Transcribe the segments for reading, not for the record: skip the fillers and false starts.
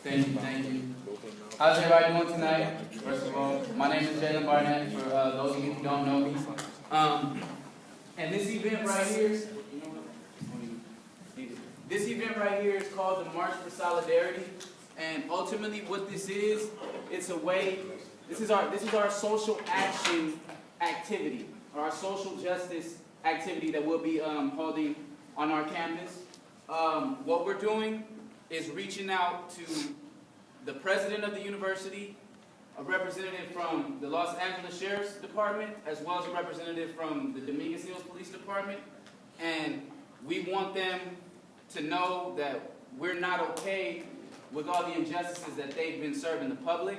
Thank you. How's everybody doing tonight? First of all, my name is Jaelen Barnett, for those of you who don't know me. And this event right here is called the March for Solidarity. And ultimately what this is, it's a way, this is our social action activity, or our social justice activity that we'll be holding on our campus. What we're doing is reaching out to the president of the university, a representative from the Los Angeles Sheriff's Department, as well as a representative from the Dominguez Police Department. And we want them to know that we're not okay with all the injustices that they've been serving the public,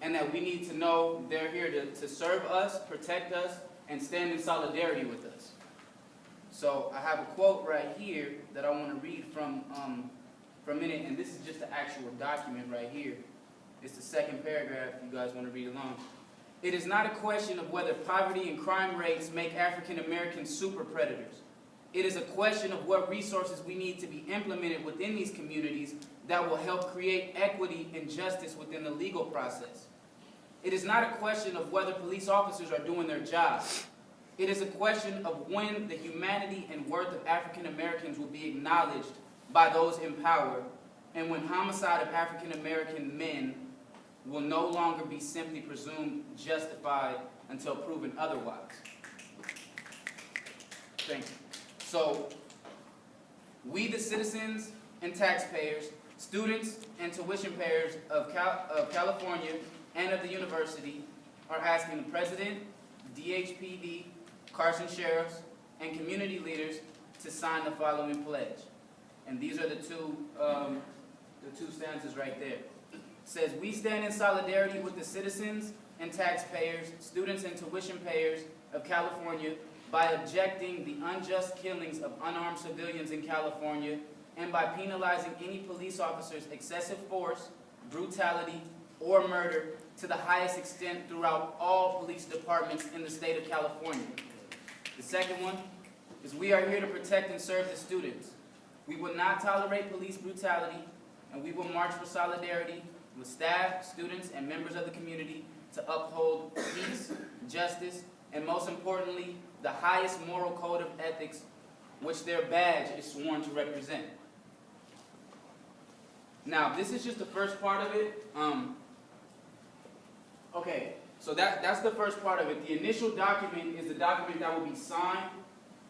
and that we need to know they're here to serve us, protect us, and stand in solidarity with us. So I have a quote right here that I want to read from for a minute, and this is just the actual document right here. It's the second paragraph if you guys want to read along. It is not a question of whether poverty and crime rates make African Americans super predators. It is a question of what resources we need to be implemented within these communities that will help create equity and justice within the legal process. It is not a question of whether police officers are doing their job. It is a question of when the humanity and worth of African Americans will be acknowledged by those in power, and when homicide of African American men will no longer be simply presumed justified until proven otherwise. Thank you. So, we the citizens and taxpayers, students and tuition payers of California and of the university are asking the President, DHPD, Carson Sheriffs, and community leaders to sign the following pledge. And these are the two stanzas right there. It says, we stand in solidarity with the citizens and taxpayers, students and tuition payers of California by objecting the unjust killings of unarmed civilians in California and by penalizing any police officer's excessive force, brutality, or murder to the highest extent throughout all police departments in the state of California. The second one is we are here to protect and serve the students. We will not tolerate police brutality, and we will march for solidarity with staff, students, and members of the community to uphold peace, justice, and most importantly, the highest moral code of ethics which their badge is sworn to represent. Now, this is just the first part of it. Okay, so that's the first part of it. The initial document is the document that will be signed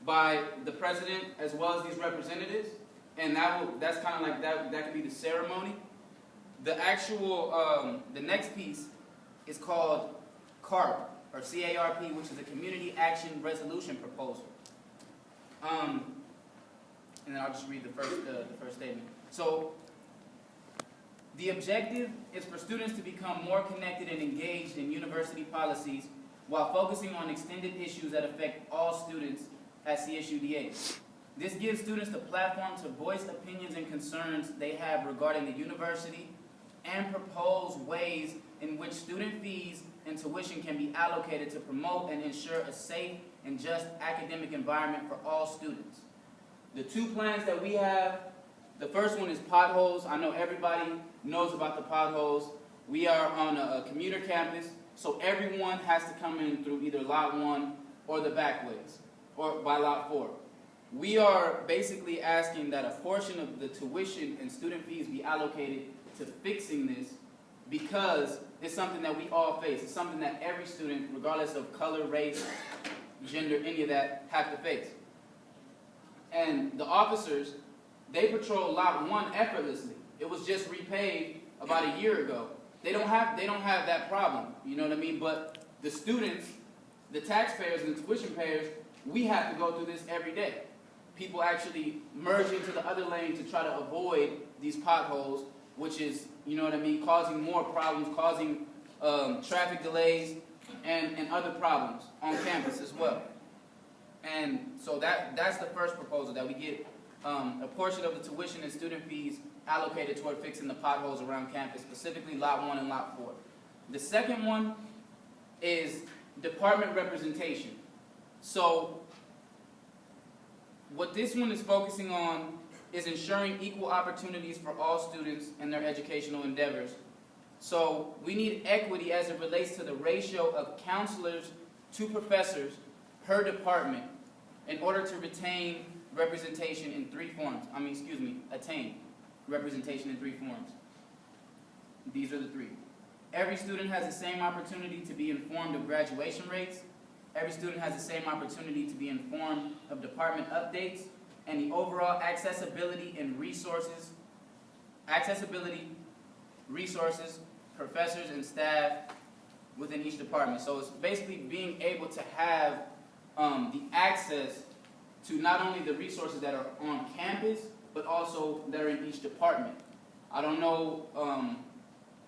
by the president as well as these representatives, and that's kind of like that could be the ceremony. The actual the next piece is called CARP, or CARP, which is a Community Action Resolution Proposal. And then I'll just read the first statement. So, the objective is for students to become more connected and engaged in university policies while focusing on extended issues that affect all students at CSUDA. This gives students the platform to voice opinions and concerns they have regarding the university and propose ways in which student fees and tuition can be allocated to promote and ensure a safe and just academic environment for all students. The two plans that we have, the first one is potholes. I know everybody knows about the potholes. We are on a commuter campus, so everyone has to come in through either Lot 1 or the back ways, or by Lot 4. We are basically asking that a portion of the tuition and student fees be allocated to fixing this, because it's something that we all face. It's something that every student, regardless of color, race, gender, any of that, have to face. And the officers, they patrol Lot 1 effortlessly. It was just repaved about a year ago. They don't have that problem, you know what I mean? But the students, the taxpayers and the tuition payers, we have to go through this every day. People actually merge into the other lane to try to avoid these potholes, which is, you know what I mean, causing more problems, causing traffic delays and other problems on campus as well. And so that's the first proposal, that we get a portion of the tuition and student fees allocated toward fixing the potholes around campus, specifically Lot 1 and Lot 4. The second one is department representation. So what this one is focusing on is ensuring equal opportunities for all students in their educational endeavors. So we need equity as it relates to the ratio of counselors to professors per department in order to retain representation in three forms. Attain representation in three forms. These are the three. Every student has the same opportunity to be informed of graduation rates. Every student has the same opportunity to be informed of department updates and the overall accessibility, resources, professors, and staff within each department. So it's basically being able to have the access to not only the resources that are on campus, but also that are in each department. I don't know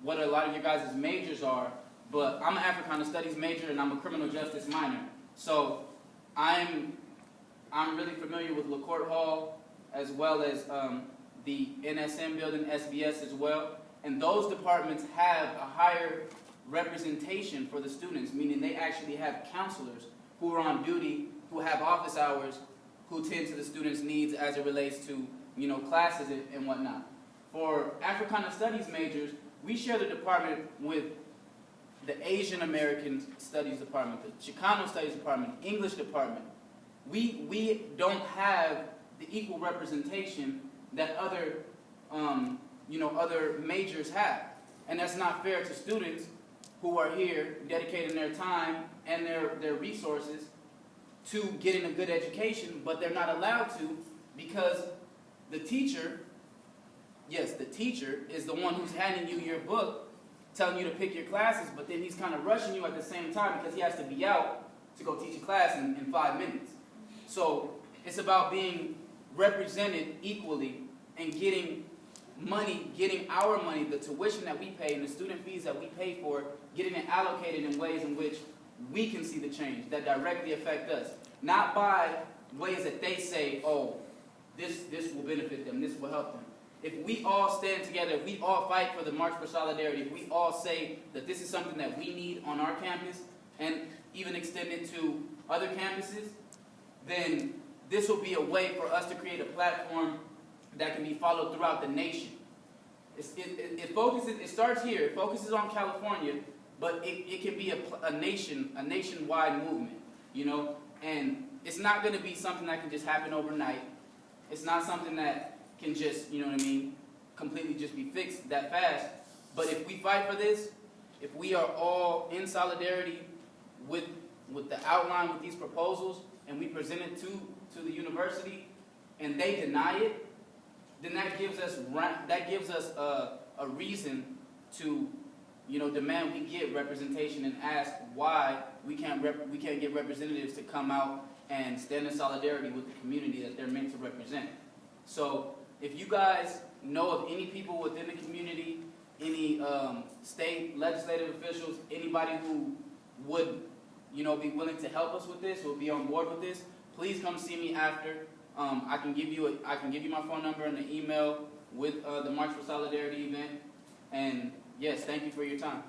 what a lot of your guys' majors are, but I'm an Africana Studies major and I'm a criminal justice minor. So I'm really familiar with LaCourte Hall as well as the NSM building, SBS as well. And those departments have a higher representation for the students, meaning they actually have counselors who are on duty, who have office hours, who tend to the students' needs as it relates to, classes and whatnot. For Africana Studies majors, we share the department with the Asian American Studies Department, the Chicano Studies Department, English Department. We don't have the equal representation that other majors have. And that's not fair to students who are here dedicating their time and their resources to getting a good education, but they're not allowed to because the teacher is the one who's handing you your book, telling you to pick your classes, but then he's kind of rushing you at the same time because he has to be out to go teach a class in 5 minutes. So it's about being represented equally and getting our money, the tuition that we pay and the student fees that we pay for, getting it allocated in ways in which we can see the change that directly affect us. Not by ways that they say, oh, this will benefit them, this will help them. If we all stand together, if we all fight for the March for Solidarity, if we all say that this is something that we need on our campus and even extend it to other campuses, then this will be a way for us to create a platform that can be followed throughout the nation. It starts here, it focuses on California, but it can be a nationwide movement, and it's not going to be something that can just happen overnight. It's not something that can just, completely just be fixed that fast. But if we fight for this, if we are all in solidarity with the outline, with these proposals, and we present it to the university, and they deny it, then that gives us a reason to, demand we get representation and ask why we can't get representatives to come out and stand in solidarity with the community that they're meant to represent. So if you guys know of any people within the community, any state legislative officials, anybody who would, be willing to help us with this, who will be on board with this, please come see me after. I can give you my phone number and the email with the March for Solidarity event. And yes, thank you for your time.